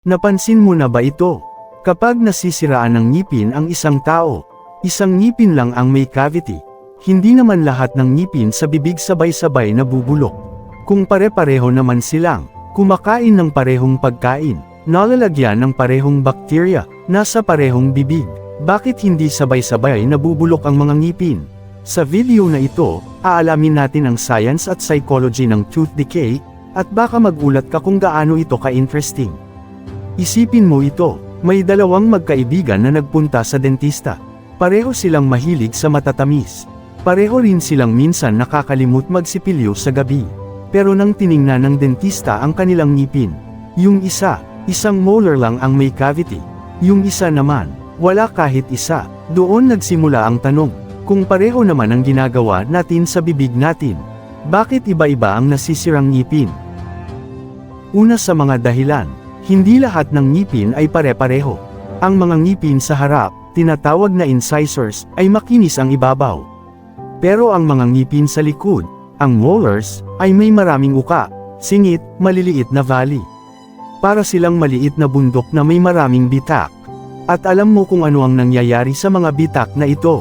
Napansin mo na ba ito? Kapag nasisiraan ng ngipin ang isang tao, isang ngipin lang ang may cavity. Hindi naman lahat ng ngipin sa bibig sabay-sabay nabubulok. Kung pare-pareho naman silang kumakain ng parehong pagkain, nalalagyan ng parehong bakterya, nasa parehong bibig, bakit hindi sabay-sabay nabubulok ang mga ngipin? Sa video na ito, aalamin natin ang science at psychology ng tooth decay, at baka magulat ka kung gaano ito ka-interesting. Isipin mo ito, may dalawang magkaibigan na nagpunta sa dentista. Pareho silang mahilig sa matatamis. Pareho rin silang minsan nakakalimut magsipilyo sa gabi. Pero nang tiningnan ng dentista ang kanilang ngipin, yung isa, isang molar lang ang may cavity. Yung isa naman, wala kahit isa. Doon nagsimula ang tanong, kung pareho naman ang ginagawa natin sa bibig natin, bakit iba-iba ang nasisirang ngipin? Una sa mga dahilan, hindi lahat ng ngipin ay pare-pareho. Ang mga ngipin sa harap, tinatawag na incisors, ay makinis ang ibabaw. Pero ang mga ngipin sa likod, ang molars, ay may maraming uka, singit, maliliit na valley. Para silang maliit na bundok na may maraming bitak. At alam mo kung ano ang nangyayari sa mga bitak na ito.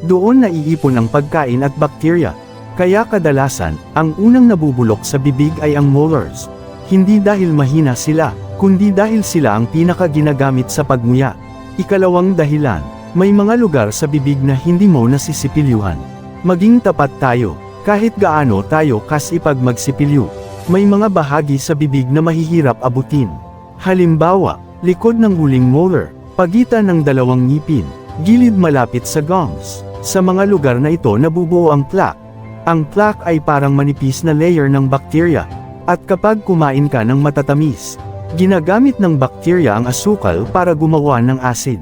Doon naiipon ang pagkain at bakterya. Kaya kadalasan, ang unang nabubulok sa bibig ay ang molars. Hindi dahil mahina sila, kundi dahil sila ang pinaka-ginagamit sa pagmuya. Ikalawang dahilan, may mga lugar sa bibig na hindi mo nasisipilyuhan. Maging tapat tayo, kahit gaano tayo kasipag magsipilyo, may mga bahagi sa bibig na mahihirap abutin. Halimbawa, likod ng huling molar, pagitan ng dalawang ngipin, gilid malapit sa gums. Sa mga lugar na ito nabubuo ang plaque. Ang plaque ay parang manipis na layer ng bakterya. At kapag kumain ka ng matatamis, ginagamit ng bakterya ang asukal para gumawa ng acid.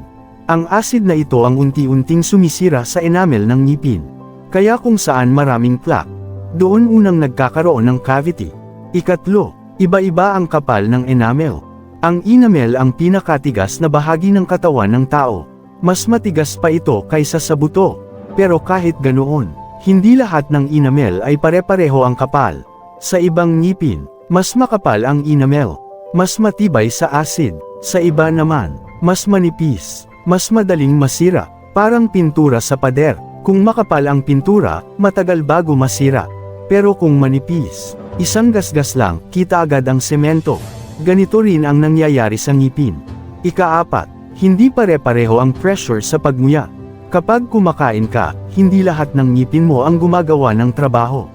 Ang acid na ito ang unti-unting sumisira sa enamel ng ngipin. Kaya kung saan maraming plaque, doon unang nagkakaroon ng cavity. Ikatlo, iba-iba ang kapal ng enamel. Ang enamel ang pinakatigas na bahagi ng katawan ng tao. Mas matigas pa ito kaysa sa buto. Pero kahit ganoon, hindi lahat ng enamel ay pare-pareho ang kapal. Sa ibang ngipin, mas makapal ang enamel, mas matibay sa acid. Sa iba naman, mas manipis, mas madaling masira, parang pintura sa pader. Kung makapal ang pintura, matagal bago masira. Pero kung manipis, isang gasgas lang, kita agad ang semento. Ganito rin ang nangyayari sa ngipin. Ikaapat, hindi pare-pareho ang pressure sa pagmuya. Kapag kumakain ka, hindi lahat ng ngipin mo ang gumagawa ng trabaho.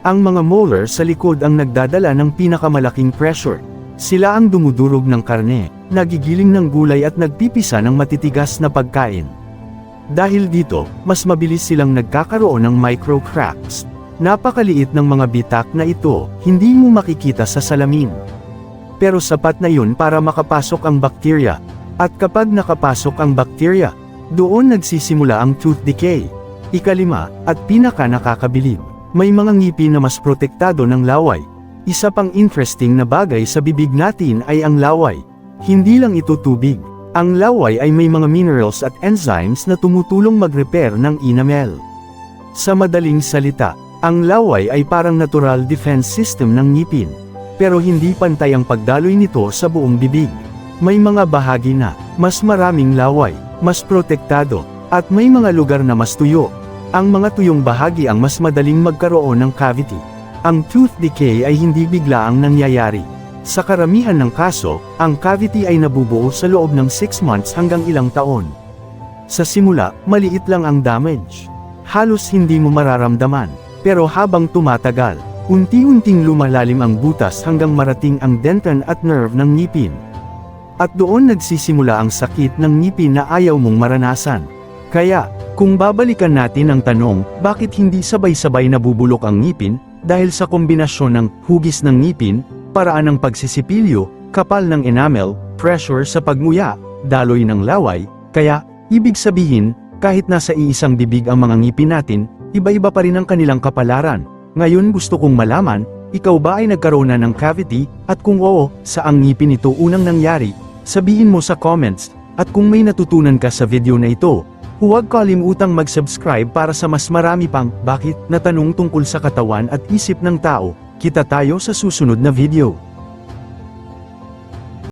Ang mga molar sa likod ang nagdadala ng pinakamalaking pressure. Sila ang dumudurog ng karne, nagigiling ng gulay at nagpipisa ng matitigas na pagkain. Dahil dito, mas mabilis silang nagkakaroon ng micro cracks. Napakaliit ng mga bitak na ito, hindi mo makikita sa salamin. Pero sapat na yun para makapasok ang bakterya. At kapag nakapasok ang bakterya, doon nagsisimula ang tooth decay. Ikalima, at pinaka nakakabilib. May mga ngipin na mas protektado ng laway. Isa pang interesting na bagay sa bibig natin ay ang laway. Hindi lang ito tubig. Ang laway ay may mga minerals at enzymes na tumutulong mag-repair ng enamel. Sa madaling salita, ang laway ay parang natural defense system ng ngipin. Pero hindi pantay ang pagdaloy nito sa buong bibig. May mga bahagi na mas maraming laway, mas protektado, at may mga lugar na mas tuyo. Ang mga tuyong bahagi ang mas madaling magkaroon ng cavity. Ang tooth decay ay hindi biglaang nangyayari. Sa karamihan ng kaso, ang cavity ay nabubuo sa loob ng 6 months hanggang ilang taon. Sa simula, maliit lang ang damage. Halos hindi mo mararamdaman. Pero habang tumatagal, unti-unting lumalalim ang butas hanggang marating ang dentin at nerve ng ngipin. At doon nagsisimula ang sakit ng ngipin na ayaw mong maranasan. Kaya, kung babalikan natin ang tanong, bakit hindi sabay-sabay nabubulok ang ngipin, dahil sa kombinasyon ng hugis ng ngipin, paraan ng pagsisipilyo, kapal ng enamel, pressure sa pagmuya, daloy ng laway, kaya, ibig sabihin, kahit nasa iisang bibig ang mga ngipin natin, iba-iba pa rin ang kanilang kapalaran. Ngayon gusto kong malaman, ikaw ba ay nagkaroon na ng cavity, at kung oo, saang ngipin ito unang nangyari? Sabihin mo sa comments, at kung may natutunan ka sa video na ito, huwag kalimutang mag-subscribe para sa mas marami pang bakit na tanong tungkol sa katawan at isip ng tao. Kita tayo sa susunod na video.